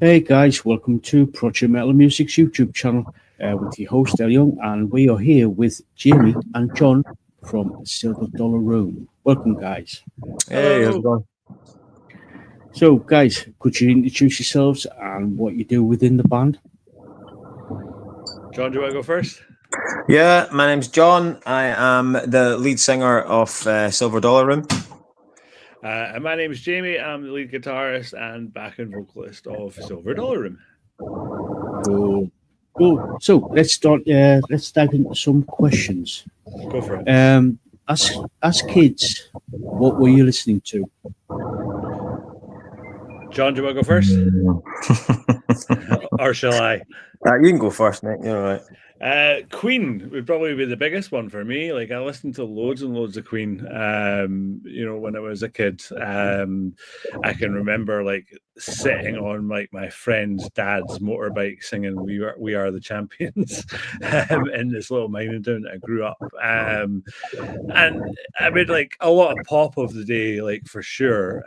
Hey guys, welcome to Project Metal Music's YouTube channel with your host El Young, and we are here with Jamie and John from Silver Dollar Room. Welcome, guys. Hey, how's it Hello. going? So, guys, could you introduce yourselves and what you do within the band? John, do you want to go first? Yeah, my name's John. I am the lead singer of Silver Dollar Room. And my name is Jamie. I'm the lead guitarist and backing vocalist of Silver Dollar Room. Cool. So let's start. Let's dive into some questions. Go for it. As kids, what were you listening to? John, do you want to go first? Or shall I? You can go first, mate. You're all right. Queen would probably be the biggest one for me. Like I listened to loads and loads of Queen. When I was a kid. I can remember like sitting on like my friend's dad's motorbike singing "We Are the Champions" in this little mining town that I grew up. And I mean, like a lot of pop of the day, like for sure.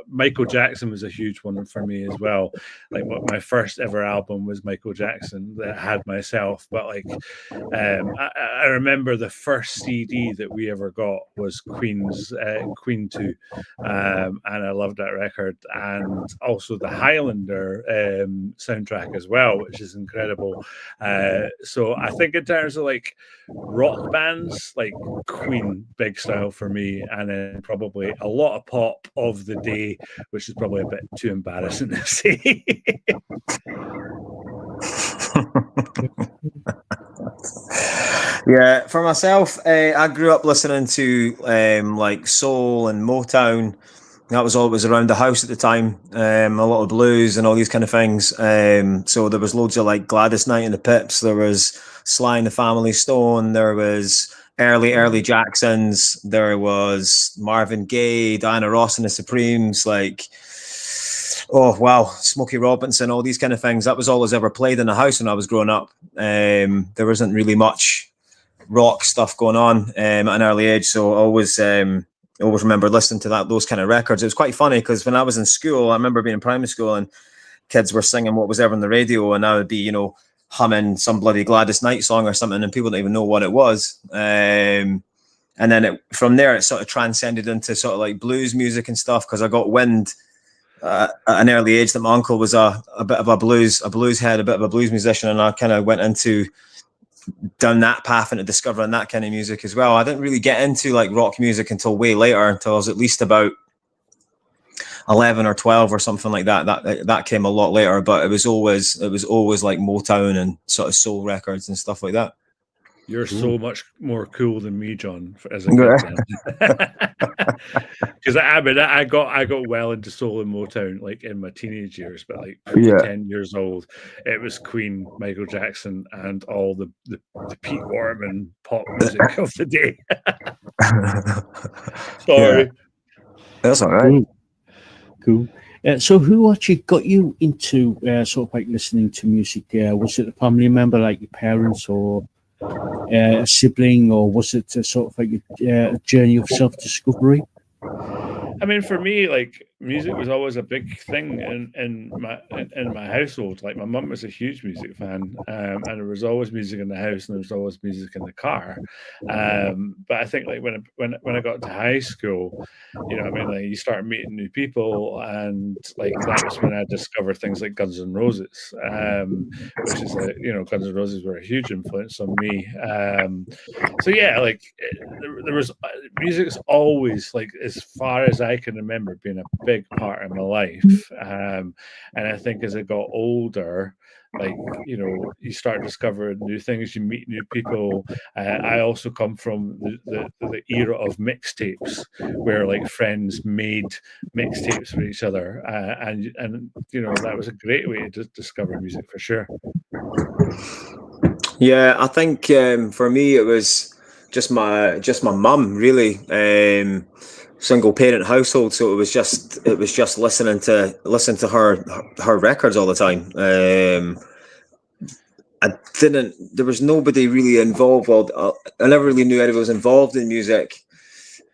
Michael Jackson was a huge one for me as well. Like my first ever album was Michael Jackson that had myself, but like I remember the first CD that we ever got was Queen's Queen 2, and I loved that record, and also the Highlander soundtrack as well, which is incredible. So I think in terms of like rock bands, like Queen, big style for me, and then probably a lot of pop of the day, which is probably a bit too embarrassing to say. Yeah, for myself, I grew up listening to like soul and Motown. That was always around the house at the time. A lot of blues and all these kind of things. So there was loads of like Gladys Knight and the Pips. There was Sly and the Family Stone. There was early Jacksons. There was Marvin Gaye, Diana Ross and the Supremes. Like, oh wow, Smokey Robinson, all these kind of things. That was all I was ever played in the house when I was growing up. There wasn't really much rock stuff going on at an early age, so I always remember listening to those kind of records. It was quite funny because when I was in school, I remember being in primary school and kids were singing what was ever on the radio, and I would be, humming some bloody Gladys Knight song or something, and people didn't even know what it was. And then from there, it sort of transcended into sort of like blues music and stuff, because I got wind at an early age that my uncle was a bit of a blues head, a bit of a blues musician, and I kind of went down that path into discovering that kind of music as well. I didn't really get into like rock music until way later, until I was at least about 11 or 12 or something like that. That came a lot later, but it was always like Motown and sort of soul records and stuff like that. You're so much more cool than me, John, as a kid. Because I got well into soul and Motown like in my teenage years, but like 10 years old, it was Queen, Michael Jackson, and all the Pete Warman pop music of the day. Sorry, that's all right. Cool. So who actually got you into sort of like listening to music? Was it a family member like your parents or a sibling, or was it sort of like a journey of self-discovery? I mean, for me, like music was always a big thing in my household. Like my mum was a huge music fan, and there was always music in the house, and there was always music in the car. But I think like when I got to high school, like you start meeting new people, and like that was when I discovered things like Guns N' Roses, which is Guns N' Roses were a huge influence on me. So yeah, like there was music's always, like as far as I can remember, being a big part of my life. And I think as I got older, like you start discovering new things, you meet new people. I also come from the era of mixtapes, where like friends made mixtapes for each other, and that was a great way to discover music for sure. Yeah, I think for me it was just my mum, really. Single parent household, so it was just listening to her records all the time. There was nobody really involved. Well, I never really knew anybody was involved in music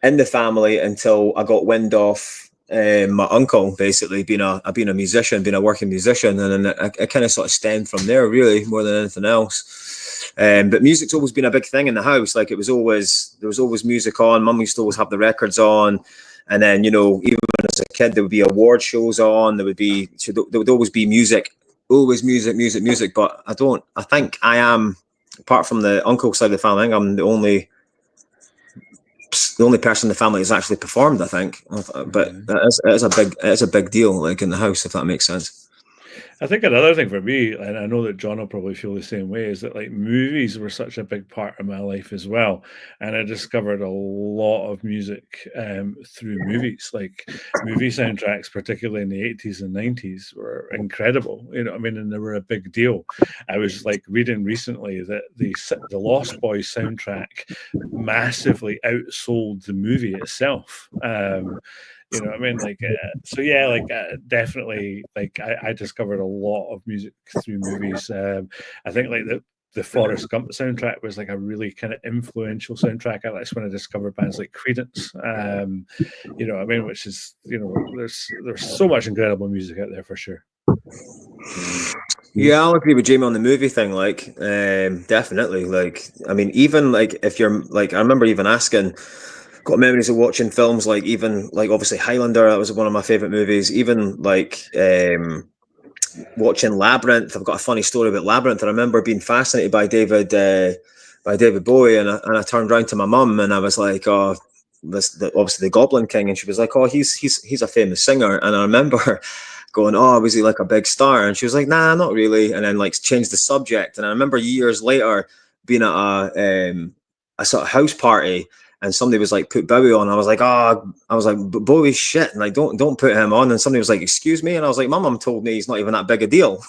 in the family until I got wind of my uncle basically being a musician, being a working musician, and then it kind of sort of stemmed from there, really, more than anything else. But music's always been a big thing in the house. Like there was always music on. Mum used to always have the records on, and then even as a kid there would be award shows on. There would always be music, always music. But I think I am, apart from the uncle side of the family, I think I'm the only person in the family has actually performed, I think. But it's a big deal, like in the house, if that makes sense. I think another thing for me, and I know that John will probably feel the same way, is that like movies were such a big part of my life as well, and I discovered a lot of music through movies. Like movie soundtracks, particularly in the 80s and 90s, were incredible. You know what I mean? And they were a big deal. I was like reading recently that the Lost Boys soundtrack massively outsold the movie itself. You know what I mean? Like, so yeah, like definitely, like I discovered a lot of music through movies. I think like the Forrest Gump soundtrack was like a really kind of influential soundtrack. That's when I discovered bands like Creedence. You know what I mean? Which is, there's so much incredible music out there for sure. Yeah, I'll agree with Jamie on the movie thing. Like, definitely. Like, I mean, even like if you're like, I remember even asking. Got memories of watching films like even like obviously Highlander. That was one of my favorite movies. Even like watching Labyrinth. I've got a funny story about Labyrinth. I remember being fascinated by David Bowie, and I turned around to my mum and I was like, "Oh, obviously the Goblin King," and she was like, "Oh, he's a famous singer." And I remember going, "Oh, was he like a big star?" And she was like, "Nah, not really." And then like changed the subject. And I remember years later being at a sort of house party. And somebody was like, "Put Bowie on." I was like, "Bowie's shit," and like, don't put him on. And somebody was like, "Excuse me," and I was like, "My mum told me he's not even that big a deal."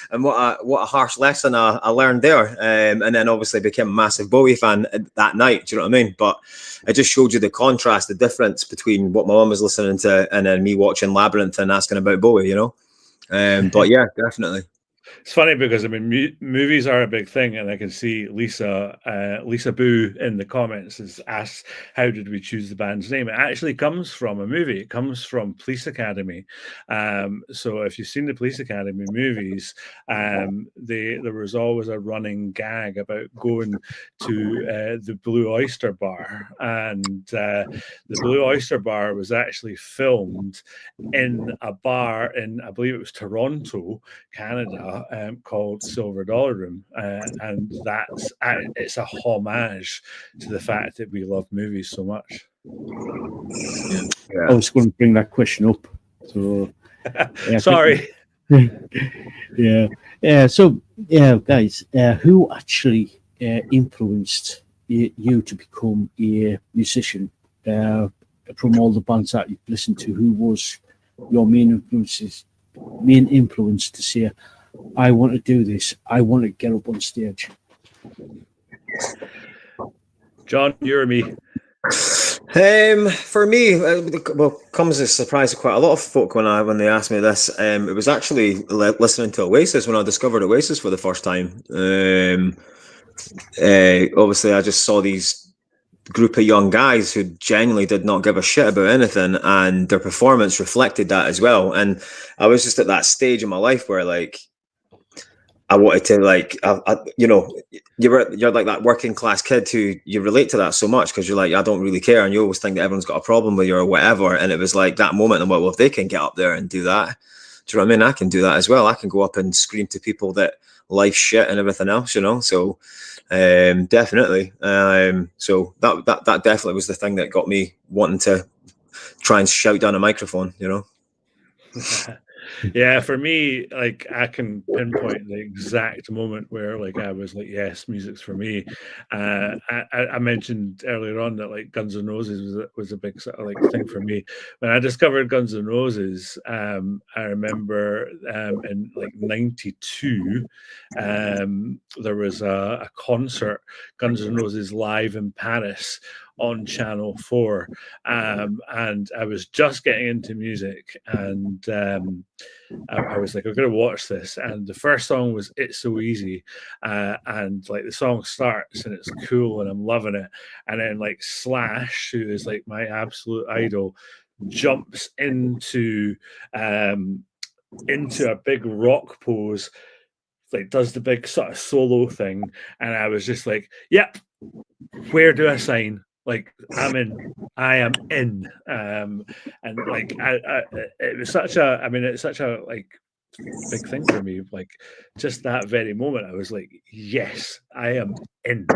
And what a harsh lesson I learned there. And then obviously became a massive Bowie fan that night. Do you know what I mean? But it just showed you the contrast, the difference between what my mum was listening to and then me watching Labyrinth and asking about Bowie. But yeah, definitely. It's funny because I mean, movies are a big thing, and I can see Lisaboo in the comments has asked, "How did we choose the band's name?" It actually comes from a movie. It comes from Police Academy. So if you've seen the Police Academy movies, there was always a running gag about going to the Blue Oyster Bar, and the Blue Oyster Bar was actually filmed in a bar in, I believe it was Toronto, Canada, called Silver Dollar Room, and it's a homage to the fact that we love movies so much. I was going to bring that question up. So, sorry. So, guys, who actually influenced you to become a musician? From all the bands that you've listened to, who was your main influence to say, "I want to do this. I want to get up on stage"? John, you or me? For me, comes as a surprise to quite a lot of folk when they asked me this. It was actually listening to Oasis when I discovered Oasis for the first time. Obviously, I just saw these group of young guys who genuinely did not give a shit about anything, and their performance reflected that as well. And I was just at that stage in my life where like I wanted to like you're like that working class kid who you relate to that so much because you're like, I don't really care, and you always think that everyone's got a problem with you or whatever. And it was like that moment, and well, if they can get up there and do that, do you know what I mean? I can do that as well. I can go up and scream to people that life's shit and everything else, So definitely. So that definitely was the thing that got me wanting to try and shout down a microphone, Yeah, for me, like I can pinpoint the exact moment where like I was like, yes, music's for me. I mentioned earlier on that like Guns N' Roses was a big sort of like thing for me. When I discovered Guns N' Roses, I remember in like '92, there was a concert, Guns N' Roses live in Paris on Channel 4, and I was just getting into music, and I was like, I'm going to watch this. And the first song was "It's So Easy," and like the song starts and it's cool and I'm loving it. And then like Slash, who is like my absolute idol, jumps into a big rock pose, like does the big sort of solo thing, and I was just like, yep, where do I sign? Like, I am in. And like it was such a, I mean, it's such a like big thing for me. Like, just that very moment, I was like, yes, I am in.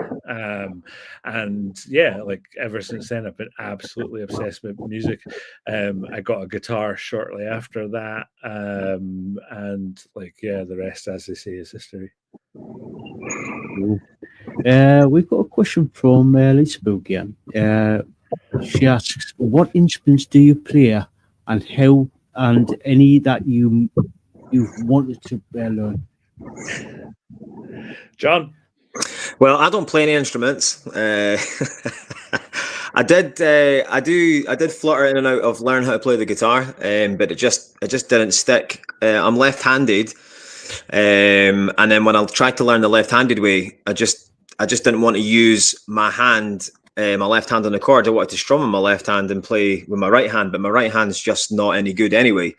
And yeah, like ever since then, I've been absolutely obsessed with music. I got a guitar shortly after that, and like, yeah, the rest, as they say, is history. We've got a question from Lisaboo again. She asks, "What instruments do you play, and how, and any that you've wanted to learn?" John? Well, I don't play any instruments. I did flutter in and out of learn how to play the guitar, but it just didn't stick. I'm left-handed, and then when I tried to learn the left-handed way, I just didn't want to use my hand, my left hand on the chord. I wanted to strum on my left hand and play with my right hand, but my right hand's just not any good anyway.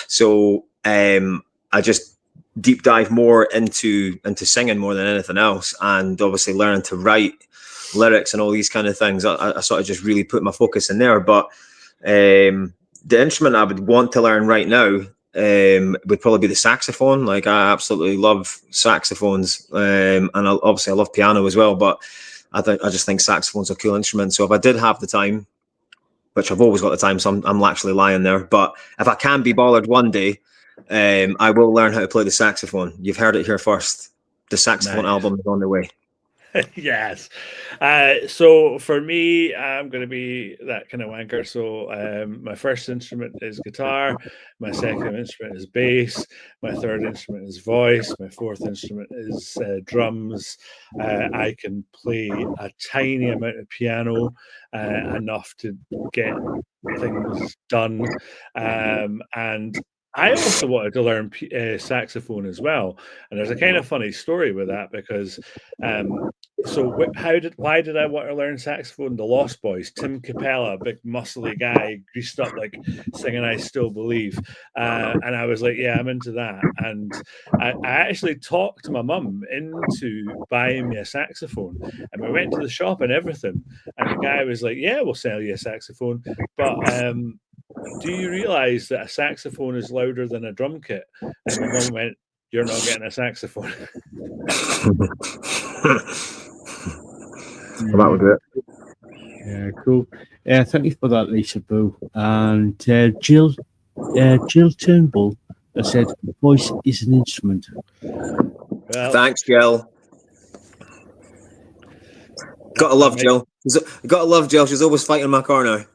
So I just deep dive more into singing more than anything else, and obviously learning to write lyrics and all these kind of things. I sort of just really put my focus in there. But the instrument I would want to learn right now would probably be the saxophone. Like, I absolutely love saxophones, and obviously I love piano as well, but I just think saxophone's a cool instrument. So if I did have the time, which I've always got the time, so I'm actually lying there, but if I can be bothered one day, I will learn how to play the saxophone. You've heard it here first. The saxophone album is on the way. Yes. So for me, I'm going to be that kind of wanker. So my first instrument is guitar. My second instrument is bass. My third instrument is voice. My fourth instrument is drums. I can play a tiny amount of piano, enough to get things done. And I also wanted to learn saxophone as well. And there's a kind of funny story with that, because so why did I want to learn saxophone? The Lost Boys, Tim Capella, big muscly guy, greased up, like singing "I Still Believe," and I was like, yeah, I'm into that. And I actually talked my mum into buying me a saxophone, and we went to the shop and everything, and the guy was like, yeah, we'll sell you a saxophone, but do you realize that a saxophone is louder than a drum kit? And my mum went, you're not getting a saxophone. That was it. Yeah, cool. Thank you for that, Lisaboo. And Jill Turnbull said, "Voice is an instrument." Well, thanks, Jill. Gotta love Jill. Gotta love Jill. She's always fighting my corner.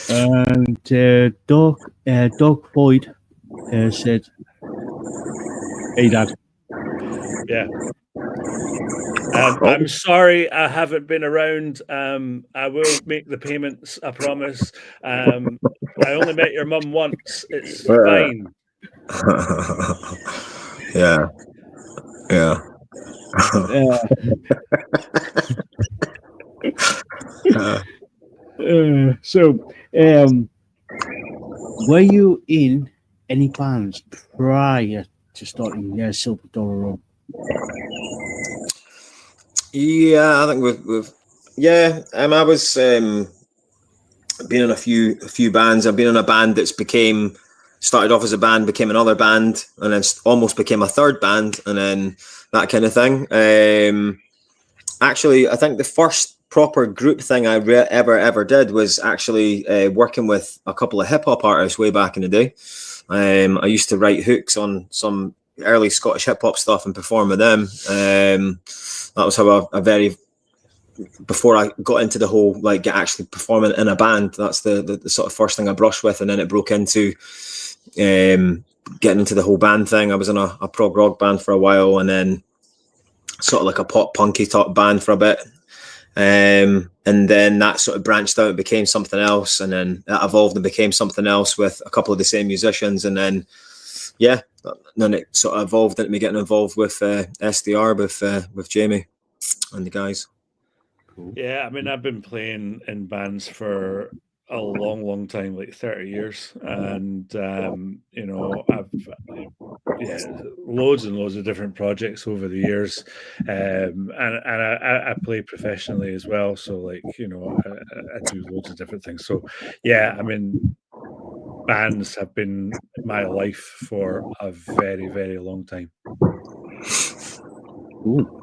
And Doug Boyd said, "Hey, Dad." Yeah. I'm sorry I haven't been around. I will make the payments, I promise. I only met your mum once. It's fine. Yeah. So, were you in any bands prior to starting Silver Dollar Room? Yeah, I think we've I was been in a few bands. I've been in a band that's started off as a band, became another band, and then almost became a third band, and then that kind of thing. Actually, I think the first proper group thing I ever did was actually working with a couple of hip hop artists way back in the day. I used to write hooks on some early Scottish hip hop stuff and perform with them. That was how before I got into the whole like actually performing in a band. That's the sort of first thing I brushed with, and then it broke into getting into the whole band thing. I was in a prog rock band for a while, and then sort of like a pop punky top band for a bit. And then that sort of branched out and became something else, and then that evolved and became something else with a couple of the same musicians, and then then it sort of evolved into me getting involved with SDR with Jamie and the guys. Yeah, I mean, I've been playing in bands for a long time, like 30 years, and I've loads and loads of different projects over the years, and I play professionally as well. So, like, I do loads of different things. So, yeah, I mean, bands have been my life for a very long time. Cool.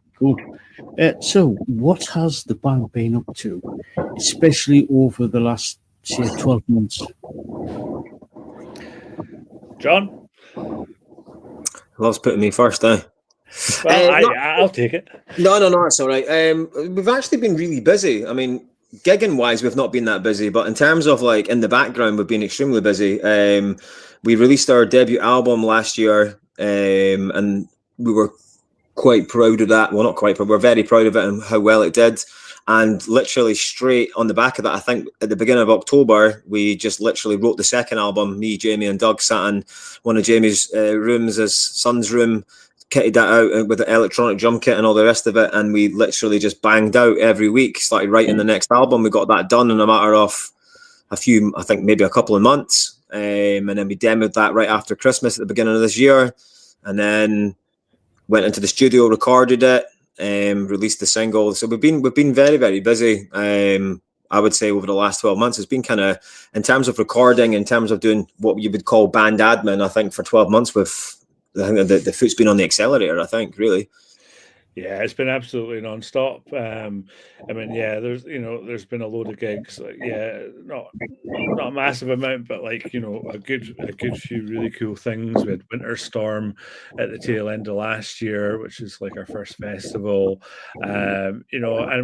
So, what has the band been up to, especially over the last, say, 12 months? John? Loves putting me first, eh? Well, No, I'll take it. no, that's all right. We've actually been really busy. I mean, gigging wise, we've not been that busy, but in terms of like in the background, we've been extremely busy. We released our debut album last year, and we were quite proud of that. Well, not quite, but we're very proud of it and how well it did. And literally straight on the back of that, I think at the beginning of October, we just literally wrote the second album. Me, Jamie, and Doug sat in one of Jamie's rooms, his son's room, kitted that out with the electronic drum kit and all the rest of it. And we literally just banged out every week, started writing the next album. We got that done in a matter of I think maybe a couple of months. And then we demoed that right after Christmas at the beginning of this year. And then went into the studio, recorded it, released the single. So we've been very busy. I would say over the last 12 months, it's been kind of, in terms of recording, in terms of doing what you would call band admin. I think for 12 months, I think the foot's been on the accelerator. I think really. Yeah, it's been absolutely non-stop. I mean, yeah, there's been a load of gigs. Like, yeah, not a massive amount, but like, a good few really cool things. We had Winter Storm at the tail end of last year, which is like our first festival. And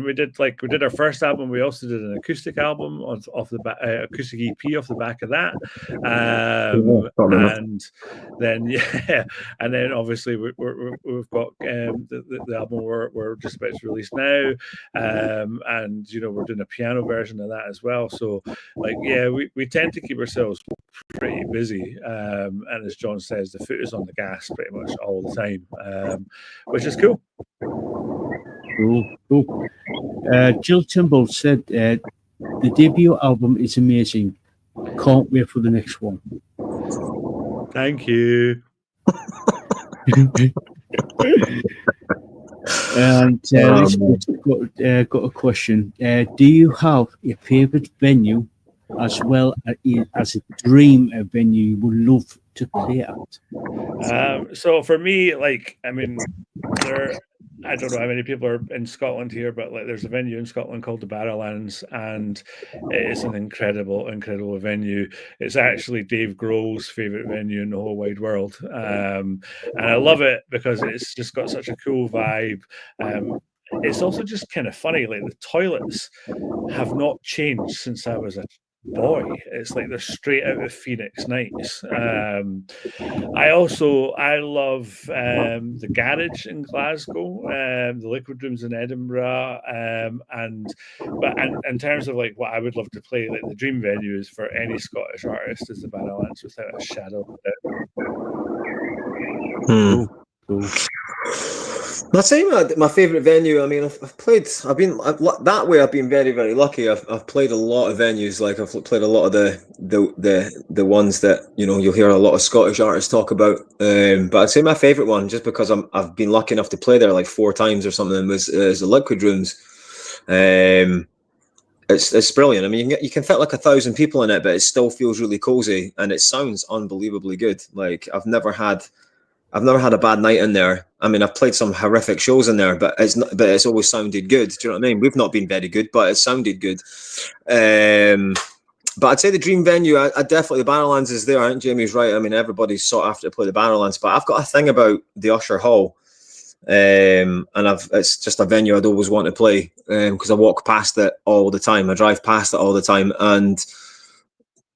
we did our first album. We also did an acoustic album off the back, acoustic EP off the back of that. And then obviously we've got the album we're just about to release now, and we're doing a piano version of that as well. So like, yeah, we tend to keep ourselves pretty busy, and as John says, the foot is on the gas pretty much all the time, which is cool. Cool. Jill Timble said the debut album is amazing. Can't wait for the next one. Thank you. And Lisaboo's got a question. Do you have a favourite venue as well as a dream venue you would love to play at? So for me, like, I mean, I don't know how many people are in Scotland here, but like, there's a venue in Scotland called the Barrowlands, and it is an incredible venue. It's actually Dave Grohl's favorite venue in the whole wide world, and I love it because it's just got such a cool vibe. It's also just kind of funny, like the toilets have not changed since I was a boy. It's like they're straight out of Phoenix Nights. I love the Garage in Glasgow, the Liquid Rooms in Edinburgh, and in terms of like what I would love to play, like the dream venue is for any Scottish artist is the Barrowlands without a shadow of a doubt. Cool. I'd say my favourite venue. I mean, I've been very lucky. I've played a lot of venues. Like I've played a lot of the ones that you'll hear a lot of Scottish artists talk about. But I'd say my favourite one, just because I've been lucky enough to play there like 4 times or something, is the Liquid Rooms. It's brilliant. I mean, you can fit like 1,000 people in it, but it still feels really cozy and it sounds unbelievably good. Like I've never had a bad night in there. I mean, I've played some horrific shows in there, but it's always sounded good. Do you know what I mean? We've not been very good, but it sounded good. But I'd say the dream venue, I definitely, the Barrowlands is there. I think Jamie's right. I mean, everybody's sought after to play the Barrowlands, but I've got a thing about the Usher Hall. And it's just a venue I'd always want to play because I walk past it all the time. I drive past it all the time, and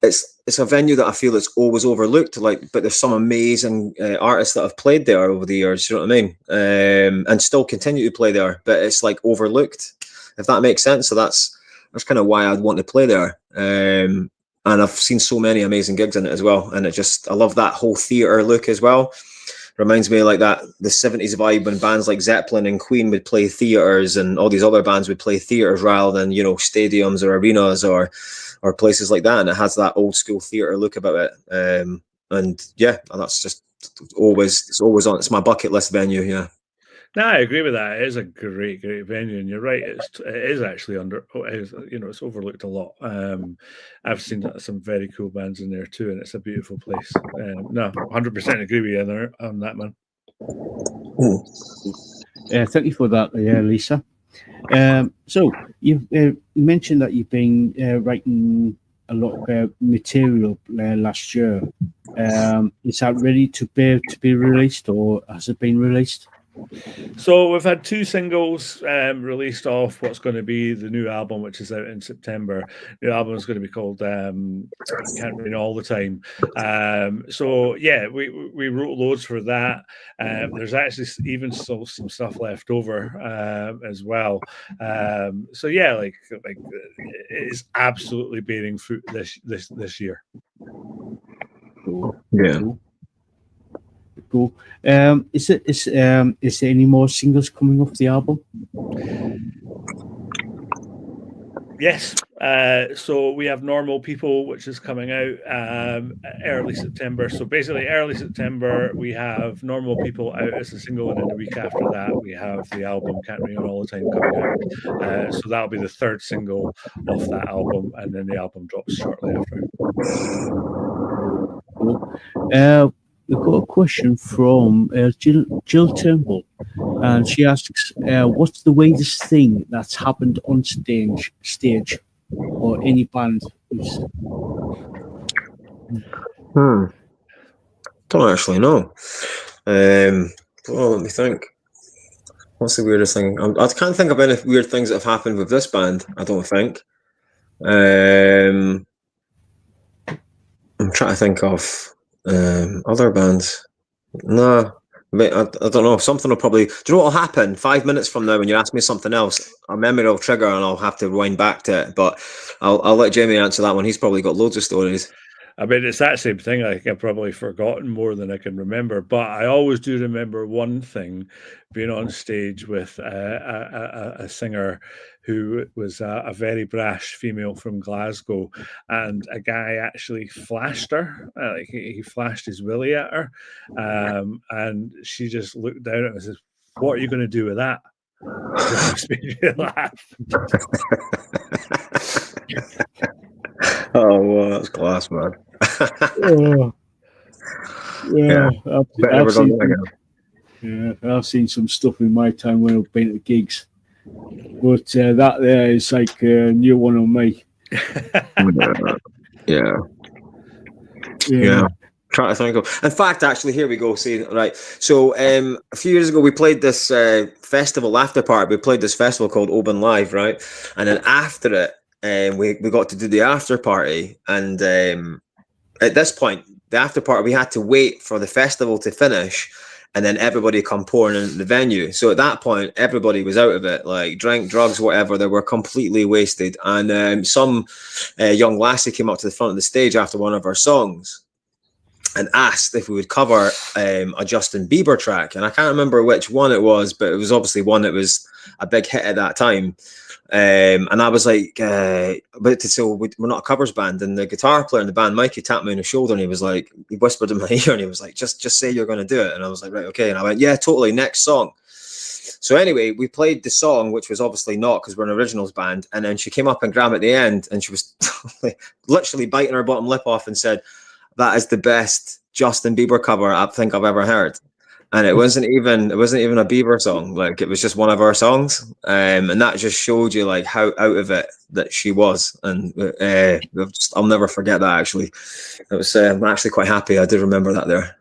it's a venue that I feel it's always overlooked. Like, but there's some amazing artists that have played there over the years. You know what I mean? And still continue to play there, but it's like overlooked, if that makes sense. So that's kind of why I'd want to play there. And I've seen so many amazing gigs in it as well. And I love that whole theatre look as well. reminds me of like that the 70s vibe when bands like Zeppelin and Queen would play theaters, and all these other bands would play theaters rather than, you know, stadiums or arenas or places like that. And it has that old school theater look about it. And yeah, and that's just it's always on. It's my bucket list venue. Yeah. No, I agree with that. It is a great venue, and you're right. It is actually it's overlooked a lot. I've seen some very cool bands in there too, and it's a beautiful place. No, 100% agree with you there on that, man. Thank you for that, Lisa. So you mentioned that you've been writing a lot of material last year. Is that ready to be released, or has it been released? So we've had 2 singles released off what's going to be the new album, which is out in September. The album is going to be called Can't Rain All the Time. So yeah, we wrote loads for that. There's actually even still some stuff left over as well. So yeah, like it's absolutely bearing fruit this year. Cool. Yeah. Cool. Is there any more singles coming off the album? Yes. So we have Normal People, which is coming out early September. So basically, early September, we have Normal People out as a single, and then the week after that, we have the album Can't Rain All the Time coming out. So that'll be the 3rd single off that album, and then the album drops shortly after. Cool. We've got a question from Jill Turnbull, and she asks, "What's the weirdest thing that's happened on stage, or any band?" Don't actually know. Well, let me think. What's the weirdest thing? I can't think of any weird things that have happened with this band. I don't think. I'm trying to think of other bands. No, I don't know. Something will probably. Do you know what will happen 5 minutes from now when you ask me something else? A memory will trigger and I'll have to rewind back to it. But I'll let Jamie answer that one. He's probably got loads of stories. I mean, it's that same thing. I think I've probably forgotten more than I can remember, but I always do remember one thing: being on stage with a singer who was a very brash female from Glasgow, and a guy actually flashed her. Like he flashed his willy at her, and she just looked down at him and says, "What are you going to do with that?" It just made me laugh. Oh, well, that's class, man. Yeah, Yeah. I've seen some stuff in my time when I've been at gigs, but that there is like a new one on me. Yeah. Trying to think of. In fact, actually, here we go. See, right. So, a few years ago, we played this festival after party. We played this festival called Open Live, right? And then after it, we got to do the after party. And at this point, the after party, we had to wait for the festival to finish, and then everybody come pouring into the venue. So at that point, everybody was out of it, like drink, drugs, whatever. They were completely wasted. And some young lassie came up to the front of the stage after one of our songs and asked if we would cover a Justin Bieber track. And I can't remember which one it was, but it was obviously one that was a big hit at that time. And I was like, so we're not a covers band. And the guitar player in the band, Mikey, tapped me on the shoulder and he was like, he whispered in my ear and he was like, just say you're going to do it. And I was like, right, okay. And I went, yeah, totally, next song. So anyway, we played the song, which was obviously not, because we're an originals band. And then she came up and grabbed at the end and she was literally biting her bottom lip off and said, "That is the best Justin Bieber cover I think I've ever heard." And it wasn't even a Bieber song. Like, it was just one of our songs. And that just showed you like how out of it that she was. And I'll never forget that, actually. It was, I'm actually quite happy I did remember that there.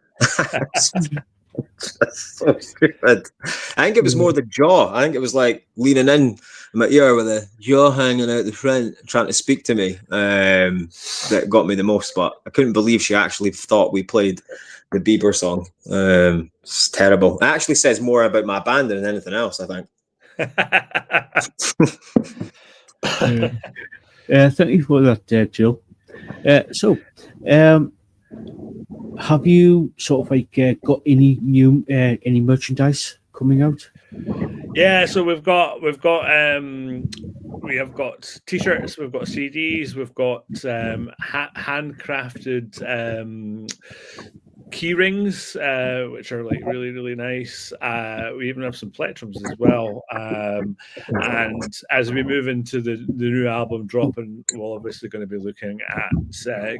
So stupid. I think it was more the jaw. I think it was like leaning in my ear with a jaw hanging out the front, trying to speak to me, that got me the most. But I couldn't believe she actually thought we played the Bieber song. It's terrible. It actually says more about my band than anything else, I think. Thank you for that, Jill. So, have you sort of like got any new any merchandise coming out? Yeah, so we have got t-shirts, we've got CDs, we've got handcrafted key rings, which are like really, really nice. We even have some plectrums as well. And as we move into the new album dropping, we're obviously going to be looking at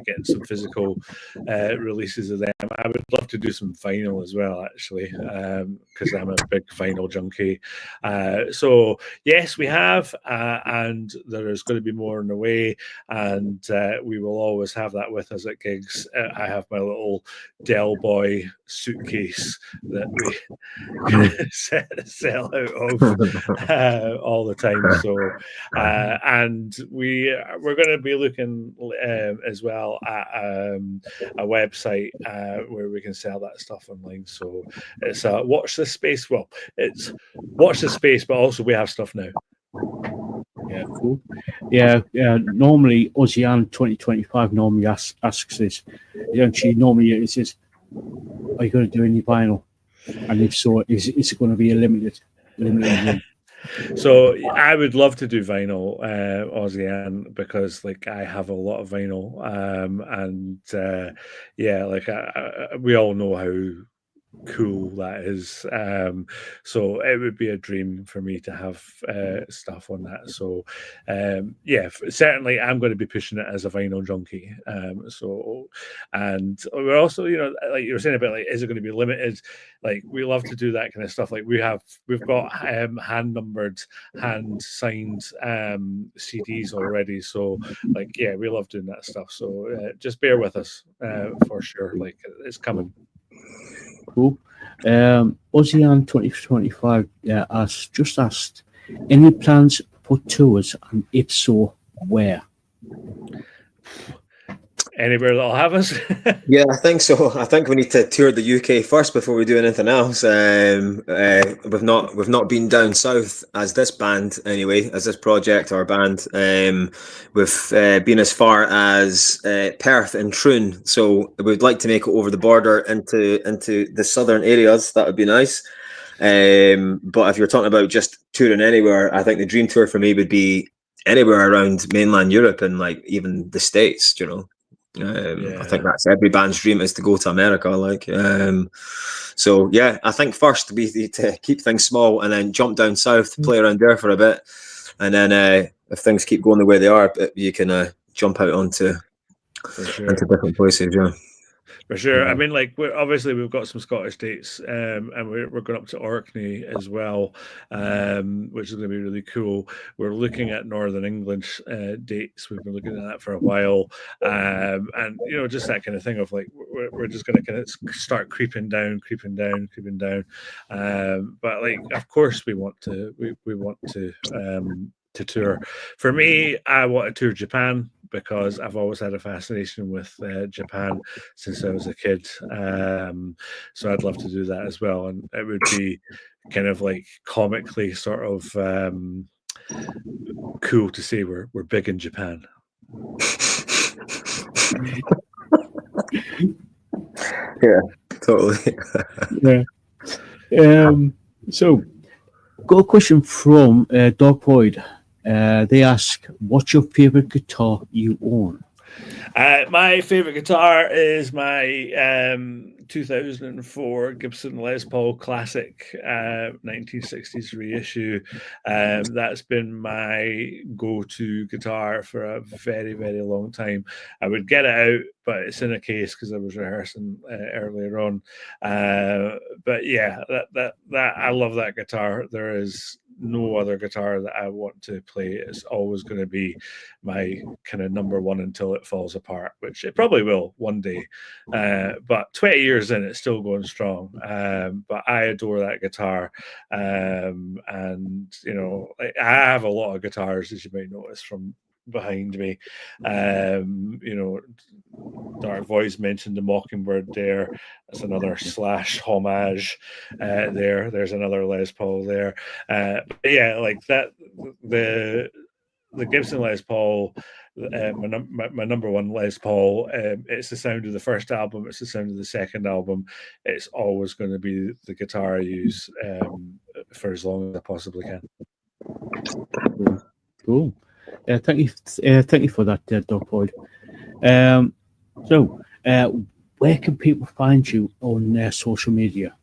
getting some physical releases of them. I would love to do some vinyl as well, actually, because I'm a big vinyl junkie. So yes, we have, and there is going to be more on the way, and we will always have that with us at gigs. I have my little Del Boy suitcase that we sell out of all the time. So, and we're going to be looking as well at a website where we can sell that stuff online. So it's watch this space. Well, it's watch this space, but also we have stuff now. Yeah, cool. Yeah, normally Ocean 2025 normally asks this. She normally says, "Are you going to do any vinyl? And if so, is it going to be a limited run?" So I would love to do vinyl, Ocean, because like I have a lot of vinyl, and yeah, like we all know how cool that is. So it would be a dream for me to have stuff on that. So yeah, certainly I'm going to be pushing it as a vinyl junkie. So, and we're also, like you were saying about like, is it going to be limited? Like we love to do that kind of stuff. Like we've got hand numbered, hand signed CDs already. So like yeah, we love doing that stuff. So just bear with us for sure. Like it's coming. Cool. Ocean 2025 asked, any plans for tours, and if so, where? Anywhere that'll have us. Yeah, I think so. I think we need to tour the UK first before we do anything else. We've not been down south as this band anyway, as this project or band. We've been as far as Perth and Troon, so we'd like to make it over the border into the southern areas. That would be nice. But if you're talking about just touring anywhere, I think the dream tour for me would be anywhere around mainland Europe and like even the States. I think that's every band's dream, is to go to America. So yeah, I think first we need to keep things small and then jump down south, play around there for a bit, and then if things keep going the way they are, you can jump out onto different places. Yeah. For sure. I mean, like we've got some Scottish dates, and we're going up to Orkney as well, which is going to be really cool. We're looking at Northern England dates. We've been looking at that for a while, and just that kind of thing of like we're just going to kind of start creeping down. But like, of course, we want to tour. For me, I want to tour Japan because I've always had a fascination with Japan since I was a kid. So I'd love to do that as well. And it would be kind of like comically sort of cool to say we're big in Japan. Yeah, totally. Yeah. So, got a question from Dog Void. They ask, what's your favorite guitar you own? My favorite guitar is my 2004 Gibson Les Paul Classic 1960s reissue. That's been my go-to guitar for a very, very long time. I would get it out, but it's in a case because I was rehearsing earlier on. But yeah, that I love that guitar. There is no other guitar that I want to play. It's always going to be my kind of number one until it falls apart, which it probably will one day. But 20 years in, it's still going strong. But I adore that guitar. And, I have a lot of guitars, as you might notice from behind me. Dark Voice mentioned the Mockingbird there. That's another Slash homage there. There's another Les Paul there. But yeah, like that, the Gibson Les Paul my number one Les Paul. It's the sound of the first album. It's the sound of the second album. It's always going to be the guitar I use for as long as I possibly can. Cool. Thank you for that, Doc Boyd. So, where can people find you on social media?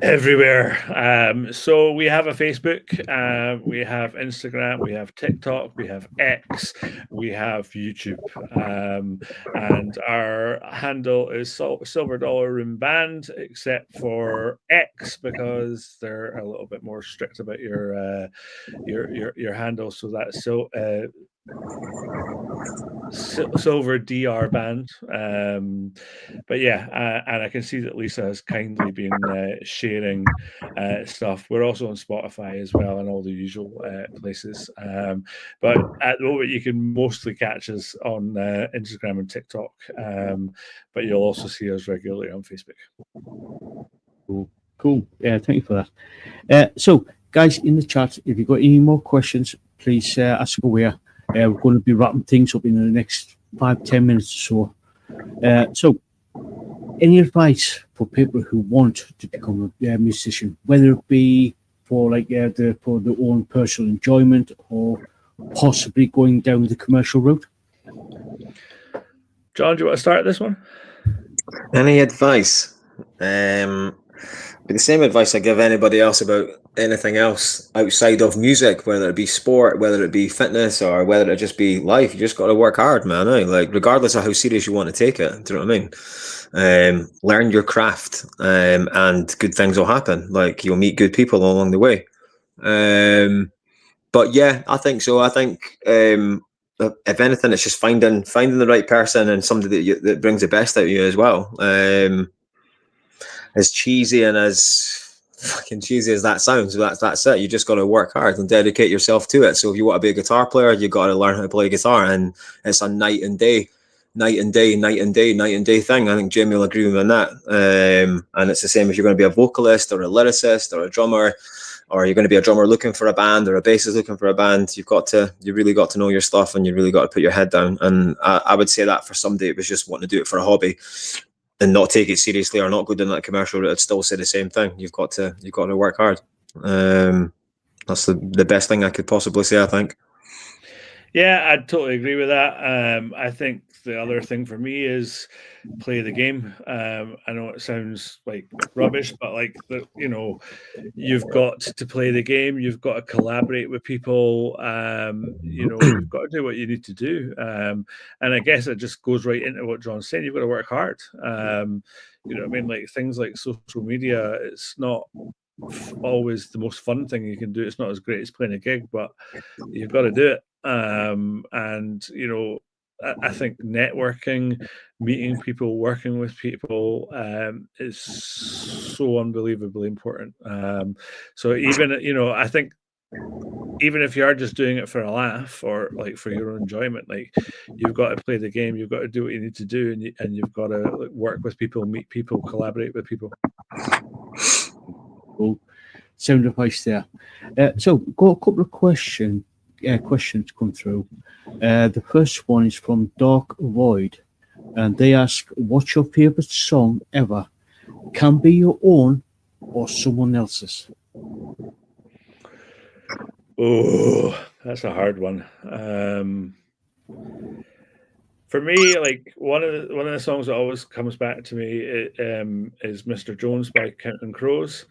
Everywhere. So we have a Facebook, we have Instagram, we have TikTok, we have X, we have YouTube, and our handle is Silver Dollar Room Band, except for X because they're a little bit more strict about your handle. So that's Silver DR Band. But yeah, and I can see that Lisa has kindly been sharing stuff. We're also on Spotify as well and all the usual places. But at the moment, you can mostly catch us on Instagram and TikTok. But you'll also see us regularly on Facebook. Cool. Yeah, thank you for that. So, guys, in the chat, if you've got any more questions, please ask away. We're going to be wrapping things up in the next 5-10 minutes or so. So, any advice for people who want to become a musician, whether it be for for their own personal enjoyment or possibly going down the commercial route? John, do you want to start this one? Any advice? Be the same advice I give anybody else about anything else outside of music, whether it be sport, whether it be fitness, or whether it just be life. You just got to work hard, man. Like, regardless of how serious you want to take it. Do you know what I mean? Learn your craft, and good things will happen. Like, you'll meet good people along the way. But yeah, I think so. I think if anything, it's just finding the right person and somebody that brings the best out of you as well. As cheesy and as fucking cheesy as that sounds, that's it. You just got to work hard and dedicate yourself to it. So if you want to be a guitar player, you got to learn how to play guitar, and it's a night and day thing. I think Jamie will agree with me on that. And it's the same if you're going to be a vocalist or a lyricist or a drummer, or you're going to be a drummer looking for a band or a bassist looking for a band. You really got to know your stuff, and you really got to put your head down. And I would say that for somebody who was just wanting to do it for a hobby and not take it seriously or not go down that commercial route, I'd still say the same thing. You've got to work hard. That's the best thing I could possibly say, I think. Yeah, I totally agree with that. I think the other thing for me is play the game. I know it sounds like rubbish, but you've got to play the game. You've got to collaborate with people. You've got to do what you need to do. And I guess it just goes right into what John's saying. You've got to work hard. You know what I mean? Like, things like social media, it's not always the most fun thing you can do. It's not as great as playing a gig, but you've got to do it. I think networking, meeting people, working with people is so unbelievably important. So even, I think even if you are just doing it for a laugh or like for your own enjoyment, like, you've got to play the game, you've got to do what you need to do, and you've got to work with people, meet people, collaborate with people. Cool. Sound advice there. So got a couple of questions come through. The first one is from Dark Void, and they ask, what's your favorite song ever? Can be your own or someone else's. Oh, that's a hard one. For me, like, one of the songs that always comes back to me is Mr. Jones by Counting Crows.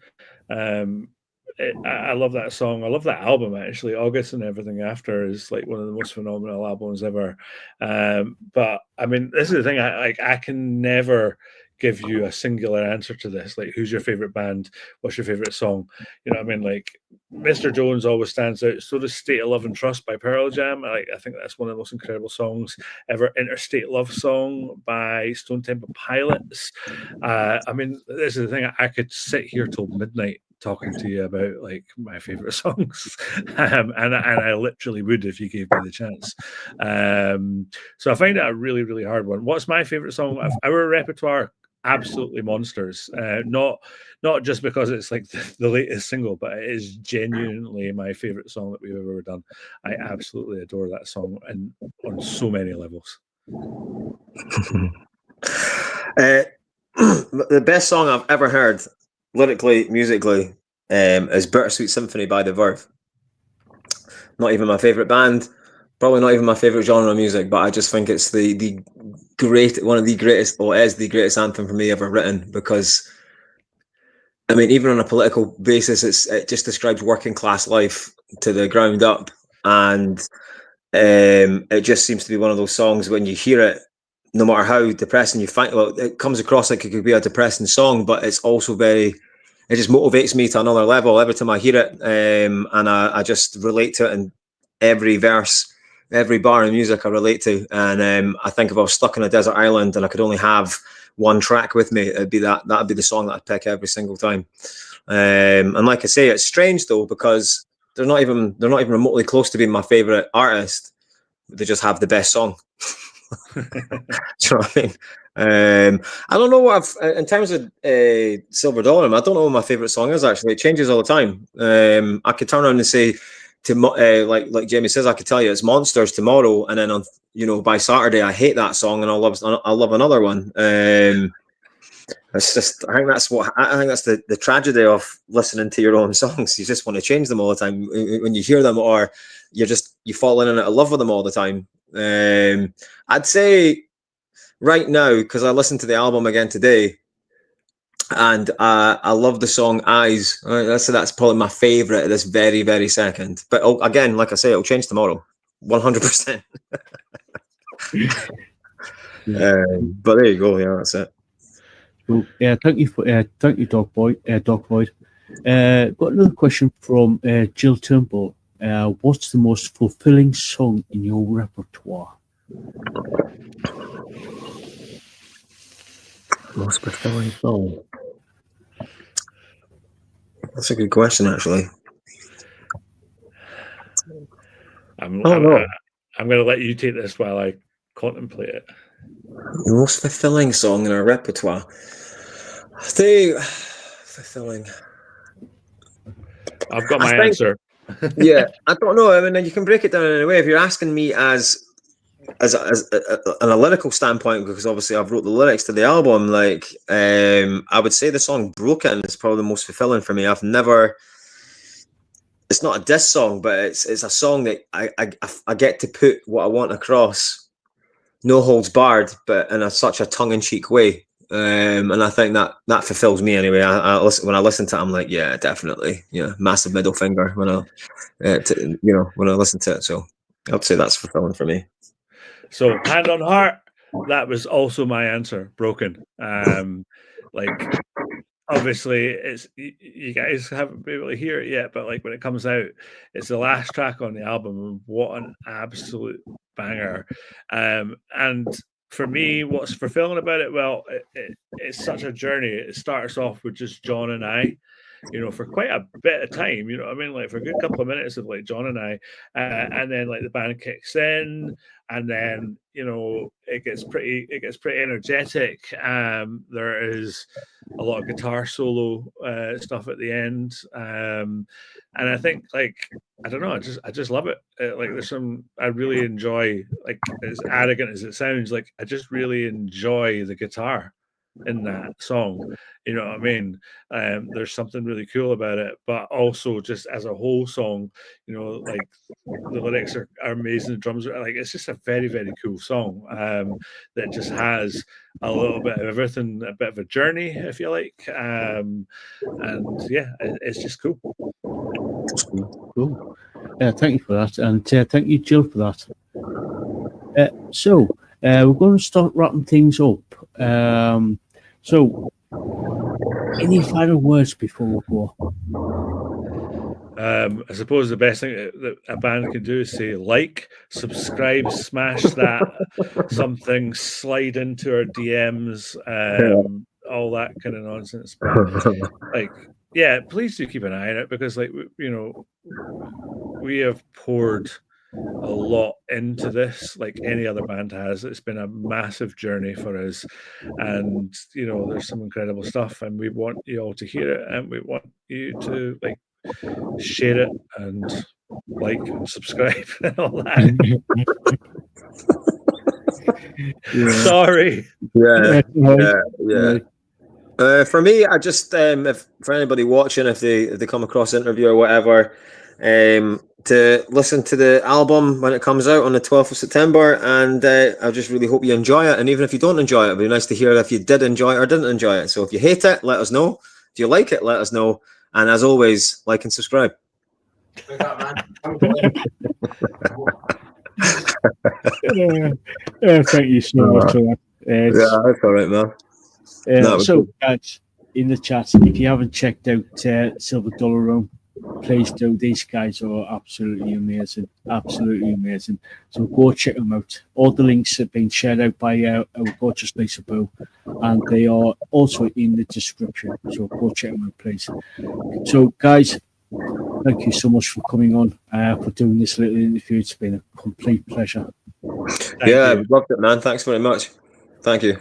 I love that song. I love that album, actually. August and Everything After is like one of the most phenomenal albums ever. But I mean, this is the thing. I can never give you a singular answer to this. Like, who's your favorite band? What's your favorite song? You know what I mean? Like, Mr. Jones always stands out. So does State of Love and Trust by Pearl Jam. I think that's one of the most incredible songs ever. Interstate Love Song by Stone Temple Pilots. I mean, this is the thing. I could sit here till midnight talking to you about like my favorite songs, and I literally would if you gave me the chance. So I find it a really, really hard one. What's my favorite song of our repertoire? absolutely monsters. Not just because it's like the latest single, but it is genuinely my favorite song that we've ever done. I absolutely adore that song, and on so many levels. The best song I've ever heard, lyrically, musically, is Bittersweet Symphony by The Verve. Not even my favorite band, probably not even my favorite genre of music, but I just think it's one of the greatest, or is the greatest anthem for me ever written, because I mean, even on a political basis, it just describes working class life to the ground up, and it just seems to be one of those songs when you hear it, no matter how depressing you find, well, it comes across like it could be a depressing song, but it's also it just motivates me to another level every time I hear it, and I just relate to it in every verse, every bar of music I relate to, and I think if I was stuck on a desert island and I could only have one track with me, it'd be that'd be the song that I'd pick every single time. And like I say, it's strange though, because they're not even remotely close to being my favorite artist. They just have the best song. Do you know what I mean? I don't know what in terms of Silver Dollar, I don't know what my favorite song is actually. It changes all the time. I could turn around and say like Jamie says, I could tell you it's Monsters tomorrow, and then on by Saturday I hate that song and I'll love another one. It's just I think that's the tragedy of listening to your own songs. You just want to change them all the time when you hear them, or you fall in and out of love with them all the time. I'd say right now, because I listened to the album again today, and I love the song Eyes. That's probably my favorite at this very, very second. But again, like I say, it'll change tomorrow, 100%. But there you go. Yeah, that's it. Cool. Thank you, Doc Boyd. Got another question from Jill Turnbull. What's the most fulfilling song in your repertoire? Most fulfilling song. That's a good question, actually. I'm going to let you take this while I contemplate it. The most fulfilling song in our repertoire. Fulfilling. I've got my answer. Yeah, I don't know. I mean, you can break it down in a way. If you're asking me as an analytical standpoint, because obviously I've wrote the lyrics to the album, like I would say the song Broken is probably the most fulfilling for me. It's not a diss song, but it's a song that I get to put what I want across, no holds barred, but in such a tongue-in-cheek way. And I think that fulfills me anyway. When I listen to it, I'm like, yeah, definitely, massive middle finger when I listen to it. So I'd say that's fulfilling for me. So hand on heart, that was also my answer. Broken. Like obviously it's you guys haven't been able to hear it yet, but like when it comes out, it's the last track on the album. What an absolute banger. And for me, what's fulfilling about it? Well, it's such a journey. It starts off with just John and I, for quite a bit of time, I mean, like for a good couple of minutes of like John and I, and then like the band kicks in, and then it gets pretty energetic. There is a lot of guitar solo stuff at the end, and I think like I don't know, I just love it. Like there's I really enjoy, like as arrogant as it sounds, like I just really enjoy the guitar in that song. You know what I mean? There's something really cool about it, but also just as a whole song, like the lyrics are amazing. The drums are like, it's just a very, very cool song that just has a little bit of everything, a bit of a journey, if you like. And yeah, it's just cool. Cool. Thank you for that, and thank you, Jill, for that. So we're going to start wrapping things up. So, any final words before we go? I suppose the best thing that a band can do is say like, subscribe, smash that something, slide into our DMs, all that kind of nonsense. But like, yeah, please do keep an eye on it, because like we have poured a lot into this, like any other band has. It's been a massive journey for us, and there's some incredible stuff, and we want you all to hear it, and we want you to like share it and like and subscribe and all that. Sorry. Yeah. For me, I just if for anybody watching, if they come across the interview or whatever, to listen to the album when it comes out on the 12th of September, and I just really hope you enjoy it. And even if you don't enjoy it, it'd be nice to hear if you did enjoy it or didn't enjoy it. So if you hate it, let us know. If you like it, let us know. And as always, like and subscribe. Thank you so much for that. That's all right, man. So, guys, in the chat, if you haven't checked out Silver Dollar Room, please do. These guys are absolutely amazing. So go check them out. All the links have been shared out by our gorgeous Lisaboo, and they are also in the description. So go check them out, please. So, guys, thank you so much for coming on, for doing this little interview. It's been a complete pleasure. Thank you. I've loved it, man. Thanks very much. Thank you.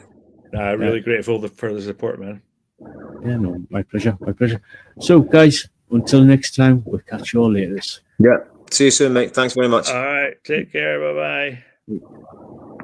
Really grateful for the support, man. Yeah, no, my pleasure. So, guys, until next time, we'll catch you all later. Yeah. See you soon, mate. Thanks very much. All right. Take care. Bye-bye.